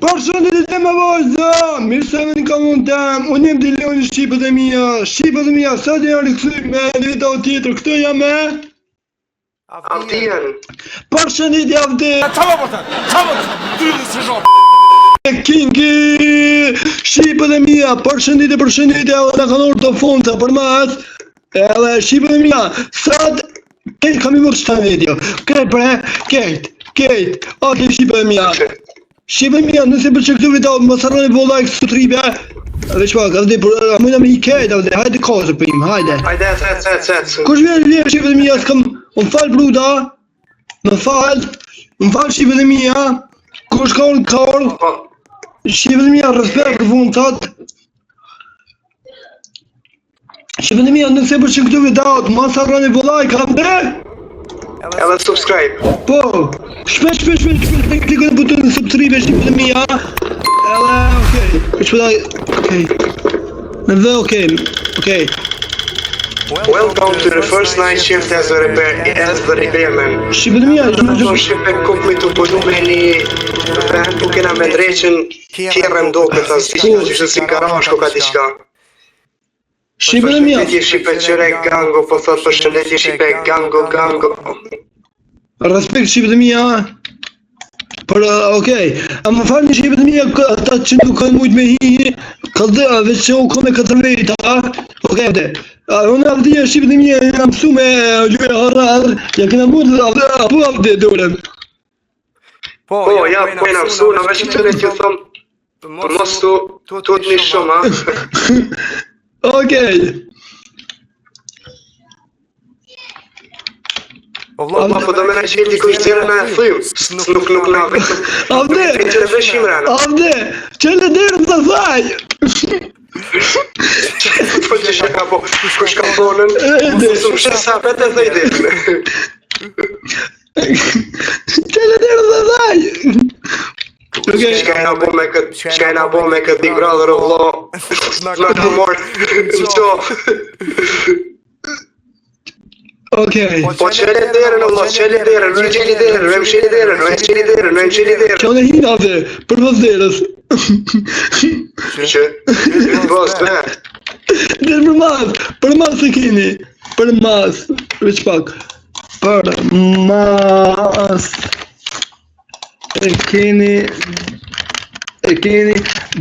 Përshëndetje më vajza, mirë se vini kanalin tem, unë jam Diloni Shqipët e mia, sot jam rikthyer me një video tjetër, këtë jam me Avdian. Përshëndetje Avdian. Çfarë Kingi Shqipët e mia, përshëndetje, na kanë orë të fundit për mas. Edhe Shqipët e mia, sot kam i mërë qëta video, Kate, ok Shqipët e mia. Shqipën mia, nëse për që këtë video, më sarroni po like së tripe. Dhe që pak, mujna me i Kate, hajde kozë për im, hajde. Hajde. Kush vjen Shqipën e mia, s'kam, më falë bruda, më falë Shqipën e mia, kush ka orë, Shqipën e mia, respekt për vullnetat. Shqipën e mia, nëse për që këtë video, më sarroni po like, edhe subscribe. Po, shpesh, klikoj në butonin subscribe Shqipët e mia. Edhe okay. Welcome to the first night shift as the repairman. Shqipët e mia, Do shqipe kompletu po numeni po kena me dreqen kjerën do këtë asë si karashko ka diqka. Shqipët e mia. Përshëndetje Shqipe qëre gango, po thot përshëndetje Shqipe gango. Respekt Shqipët e mia. Për, okej, a më falni Shqipët e mia, ata që nuk kanë mujt me hi, veç që u kom me 4 veta, okej, unë Avdia Shqipët e mia, nga mësu me gjyre harar, ja kena mund apo Avdia dorem. Po, ja, po jena mësu, në veç këtëre që thëmë, për mos të të një shumë, ha? Okej. Po do me në qëti kush tjere me thujmë, nuk në vetëm. Avde, qëllë dërë më të thaj. Po që shaka po, kush ka bonën, së më shesa apet e thëj dërë. Qëllë dërë më të thaj. Shka e na bo me këtë Big Brother o vlo, në të morë, në qo. Okej. Po qëllë derën, Allah, qëllë derën, në qëllë derën. Që në hinë avde, për vës derës. Që? Vës, ne? Derë për mas e keni. Për mas, veç pak. Për mas e keni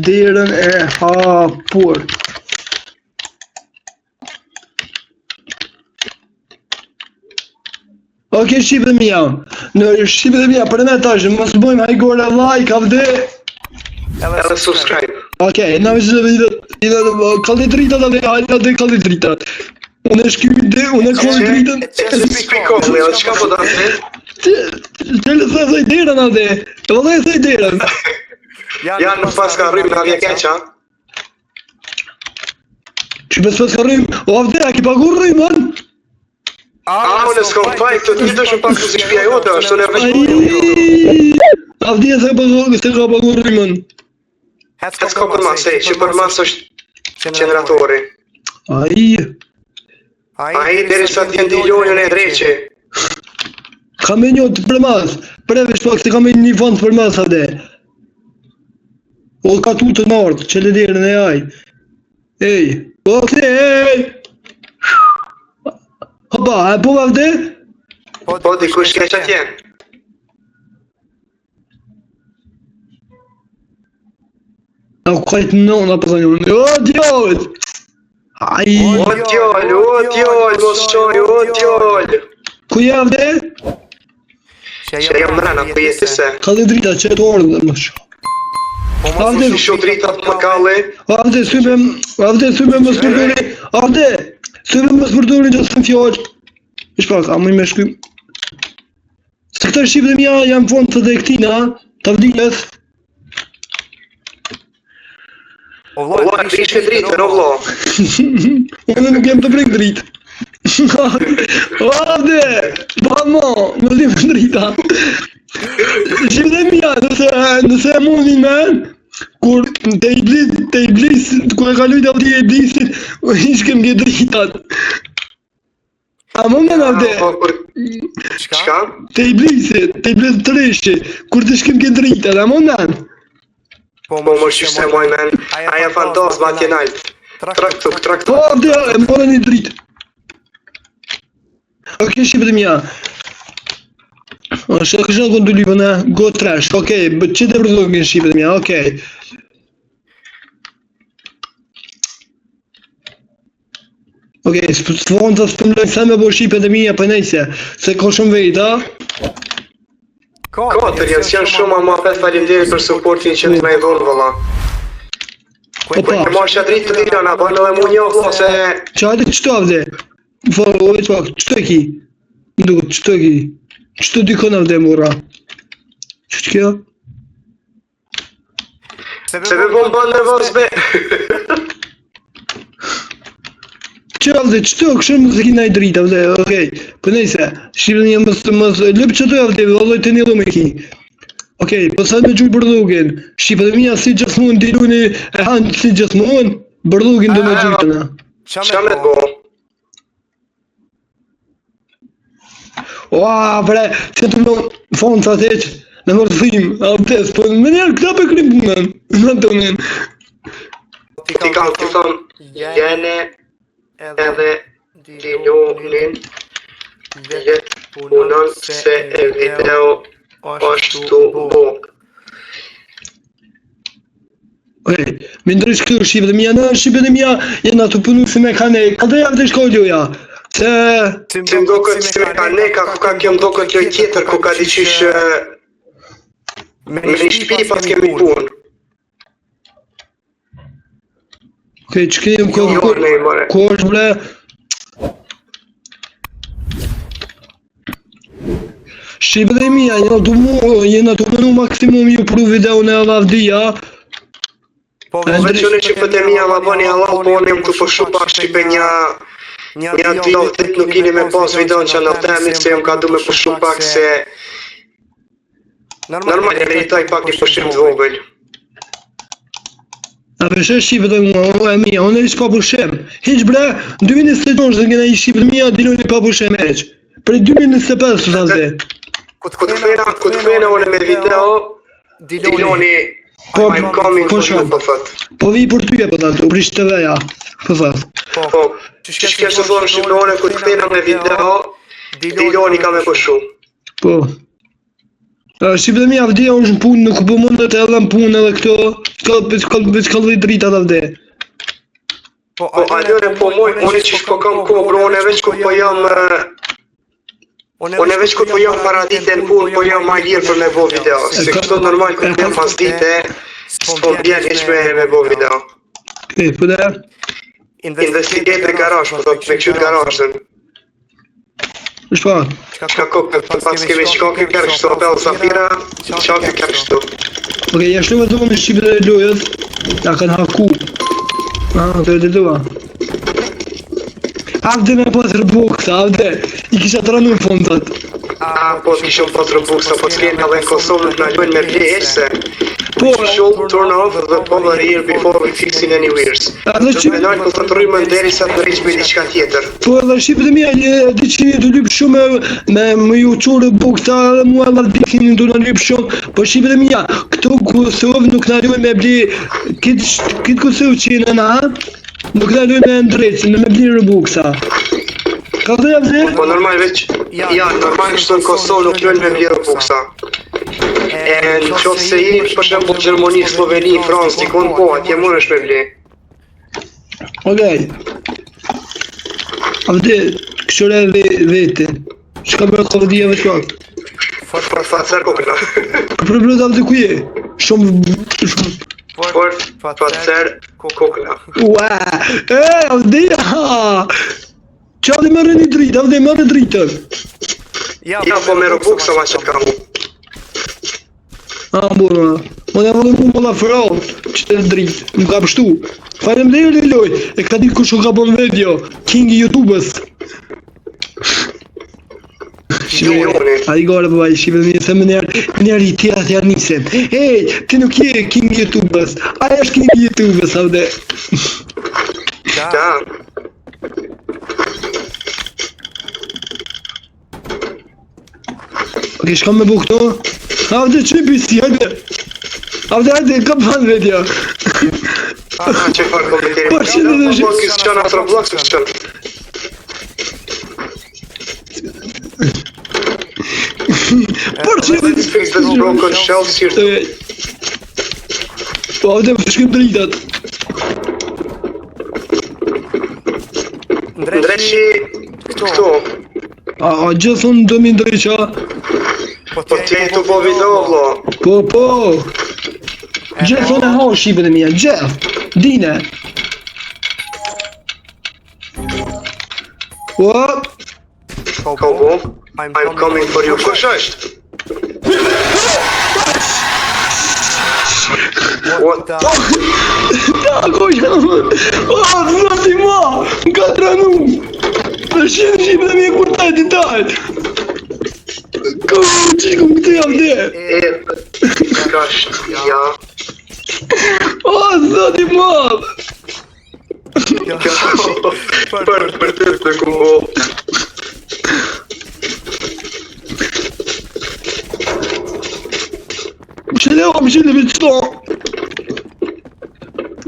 derën e hapur. Okej, Shqipët e mia, në Shqipët e mia, për me tash, mos bëjmë hajgore like, avde. Edhe subscribe. Okej, na vëzë kalli dritat avde kalli dritat. Unë kalli dritën. Që spikon, Leo, qka po da të? Qëllë thëj derën avde, vëllë thëj derën. Ja, nuk pas ka rrim në avje keqa. Që pas ka rrim, o avde, a ki pagur rrimën? Unë s'kom faj, këtë të shumë pak si shpia jote, është të nërvesh po. Avdia se ka pagur rrimën. S'ka për mas, që për mas është generatori. Aji, deri sa t'jen Dilonjën e dreqe. Ka me një të për mas, prevesh pak se ka me një fond për mas avde. O ka tu të nartë, që le derën e aj. Okej. Hopa, e po avde? Po, dikush keq atjen. A kajt nëna për të njën, o djallët! O djallë, mos qoj, o djallë! Ku je avde? Që jam mrena, ku jeti se? Kalli drita, që e të orë dhe më shumë. Avde, shu dritat më kalle. Avde, syme më spërdori, syme më spërdori që së në fjoq. Ish pak, a mëj me shkym. Se këta Shqipët e mia jam fond të dhe këtina, të avdinës. O vlo, krishke dritën, o vlo. Unë nuk jem të prek dritë. O avde, bamo, më zim drita. Shqipët e mia, nëse e mundin men, kur te iblis, kur e kalujt avdi e iblisit, ishkem një dritat. A më më avde? Qka? Te iblisit të reshi, kur të shkim këtë drita, a më në? Po më qysh se moj men, aja fantazma atje nalt. Trak tuk. Po, avde, e morë një dritë. Ok, shqipe të mja. Shë kështë në këndu lipën e go trash, okej, që të përdojnë në shqipe të mja, okej. Okej, së fonë të spëmlojnë se me bo shqipe të mija për nejse, se ko shumë vejt, a? Katër janë shumë ama pet falimderit për supportin që të me i dhonë vëlla. Opa. E marrë që dritë të tira na banë edhe mu njohë se... Që hajde qëto avde? Falë, ojtë pak, qëto e ki? Ndukët, qëto e ki? Qëto dykon avde mura? Qëtë kjo? Se me bomba në vëz be... Që avde, qëto, kështë më të kina i dritë avde, okej. Për nejse, shqipën një mësë, lëpë qëto avde, vëlloj të një lume ki. Okej, pësa me gjuj bërdukin, shqipët e mija si gjasmun, diluni e hanë si gjasmun, bërdukin dhe me gjujtëna. Qa me të bo? Oa, bre, që të më fonë sa teq, në mërë thim, avdes, po më njerë këta për krim punën, në të mënë. Ti kanë të thonë, jene edhe dilunin let punën se e video ashtu bo. Okej, me ndrysh këtu shqipet e mija, në shqipet e mija jena të punu si mekanik, ka dhe javë të shkolluja, se... Ti më do këtë si mekanik, ku ka kjo më do këtë loj tjetër, ku ka diqysh... Me një shpi pas kemi punë. Okej, që kemi ku është bre... Shqipet e mija, jena të mënu maksimum ju pru video në lavdia. Po veçune që për të mija ma bani halal, po në më të përshu pak shqipe një dy avdet nuk kini me pas videon që në temit, se jam ka du me përshu pak se... Normal e meritaj pak një përshim të vogël. A përshë shqipet e mija, unë e ishë pa përshim. Hiq bre, në 2017 dhe këna i shqipet e mija, diloni pa përshim eq. Pre 2025 të thazde. Këtë këna unë me video, diloni... Po shumë, po vi për tyje po thatu, prish të veja, po thatu. Po, që shkesh të thonë shqipnore, këtë këna me video, diloni ka me përshu. Po. Shqipet e mija vdeja është në punë, nuk po mundet edhe në punë edhe këto, s'ka dhe drita dhe vde. Po, aljone po moj, unë që shpo kam ko, bro, unë e veç ku po jam... Unë e veç ku po jam para dite në punë, po jam ma lirë për me bo video. Se kështu normal kërë jam pas dite, s'po bjerë ish me bo video. Okej, po dhe? Investigate me garaj, po thot, me qytë garajën. Është pa? Ka kokë, pas kemi shkoke kërë kështu, apel Zafira, qake kërë kështu. Okej, jashtu me dhëmë me shqipet e lojët, ja kanë haku. Të e të dua. Avde me pas rëbuksa, avde, i kisha të ranu në fondat. Po t'kishon pas rëbuksa, po t'kjen edhe në Kosovë në lojnë me blesh se... We should turn off the power here before we fixing any weirs. Me nalë këtë të rrujmë nderi sa të rriqë me diqka tjetër. Po edhe shqipet e mija, di që një të lypë shumë me ju qurë buksa dhe mua edhe dikin të në lypë shumë. Po shqipet e mija, këto Kosovë nuk në lujnë me bli, kitë Kosovë që në na, nuk në lujnë me ndrejtë, në me bli rëbuksa. Ka dhe javë dhe? Po normal veç, ja, normal kështu në Kosovë nuk lujnë me bli rëbuksa. E në qofë se i për shembull Gjermoni, Sloveni, Fransë, dikon po, atje mund është me bli. Okej. Avde, këshore vete, që ka bërë këllë dhja veç pak? Facer kokëna. Për blëd avde ku je? Shumë... Facer kokëna. Ua, avdeja! Që avde mërë një dritë, avde mërë dritën. Ja, po me rëbuksa ma që t'ka mu. Burma, unë e vëllë mu më la fërall, që të dritë, më ka pështu. Falem dhe e loj, e këta ditë ku shumë ka bon video, Kingi YouTube-ës. A i gore bëvaj, shqipe dhe një, se më njerë i tjera të janë nisen. Ej, ti nuk je Kingi YouTube-ës, aja është Kingi YouTube-ës, avde. Da. Ok, shkam me bu këto? Avde që në pisi, hajde! Avde, hajde, ka ban vetja. Që farë komenteri? Po, që në dhe Roblox kësë qënë, atë Roblox kësë qënë. Por që në dhe Fix the broken shelves here. Po, avde, shkem dritat. Ndreqi këto. A gjithon do mi ndreqa? Po t'jej të po video, vlo. Po. Gjithon e ha shqipet e mija, gjeth. Dine. What? Kobo, I'm coming for you. Kush është? What the? Ja, koqa, zati ma, nga tranu. Në shqipet e mija kur taj t'i taj. Qiku këtë jam dhe. Kasht, ja. Zati ma. Për të të kubo. Më qële me qëto.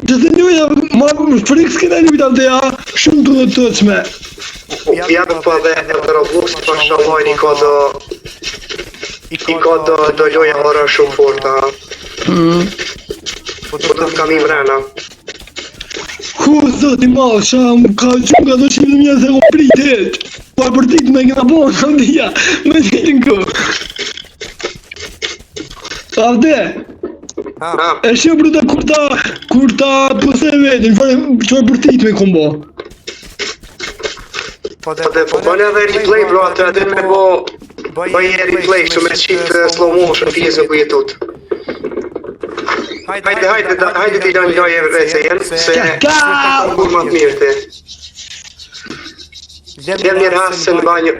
Që të njuja, ma frikë s'kena njujta dhe ja, shumë të dhe të qme. Ja të pa dhe e të Roblox të shalojnë i ka do loja ora shumë forta. Po të kam i mrena. Zoti ma, ka qëmë ka do qime mja se ko pritet. Pa për dit me këna po në dhja, me ditin ko. Avde, e shë për të kur ta pëse vetin, që për dit me kombo. Po bënë edhe replay bro, atë edhe me bo bëjë replay që me qitë slow motion pjesë ku jetut. Hajde t'i lanë loje rece jenë, se kur më të mirë ti. Djem një rrasë në banjë.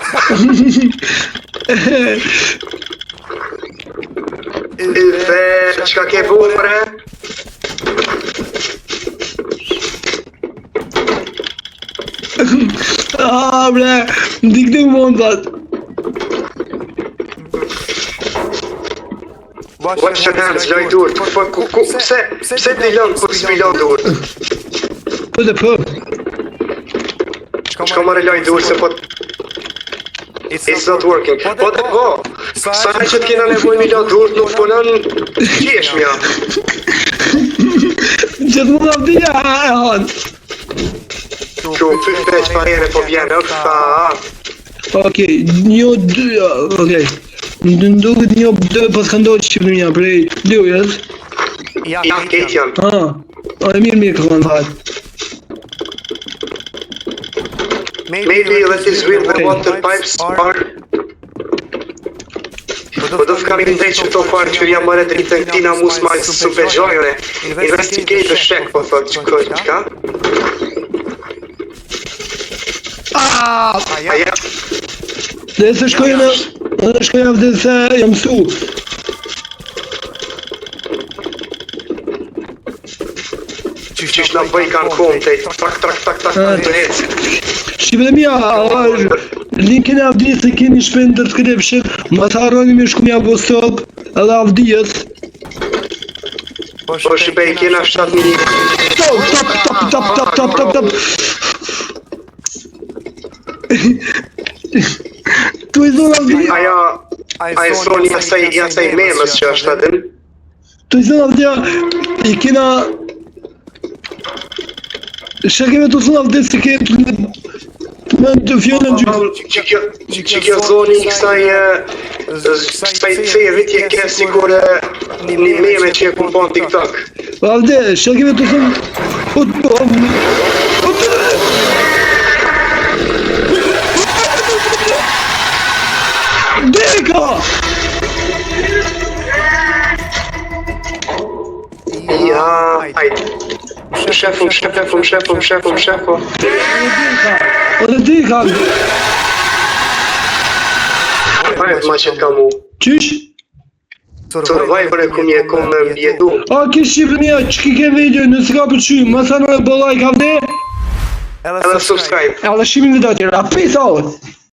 Dhe qka ke bu bre? Bre, m'dikni më mondat. Wash your hands, loj durt. Pse t'i lanë kur s'mi lanë durt? Po dhe po. Shko mare loj durt se po... It's not working. Po dhe po. Sa e që t'kena nevoj mi lanë durt nuk punën qeshmja. Që t'mu nga vdija e hanë. Që fyfeq parere po vjenë, Okej, okej. Në nduket një dë pas ka ndoqë që për një prej lujës. Ja, ketë janë. E mirë ka kanë thajtë. Maybe that is where the water pipes are. Po do t'kam i ndrejt që to farë që jam mare dritën tina mus ma së begjojre. Investigate the shack, po thot që kojnë qka? Aja. Dhe se shkojnë avde se jam su. Qish nga bëj kanë kom të tak të hecë. Shqipe dhe mija, linkin e avdijës se keni shpen të description, ma të harroni me shku mja Vostok edhe avdijës. Po shqipe i kena 7 minit. Top. Tu i zonë avdija. Aja e soni jasaj memës që është adin. Tu i zonë avdija, i kena... Shë keme të zonë avdija se kene të fjallën gjyë. Që kjo zoni i kësaj cevit je ke sigure një meme që e kumpon TikTok. Avde, shë keme të zonë... Deka! Ja, hajde. Shefum. O dhe deka! Hajde ma që t'ka mu. Qysh? Survivor e kom me bjedu. A, ke shqipë mja, që ki ke video, nësë ka përqy, ma sa në e bëllaj ka vde? Edhe subscribe. Edhe shqimin dhe do tjera, peace out!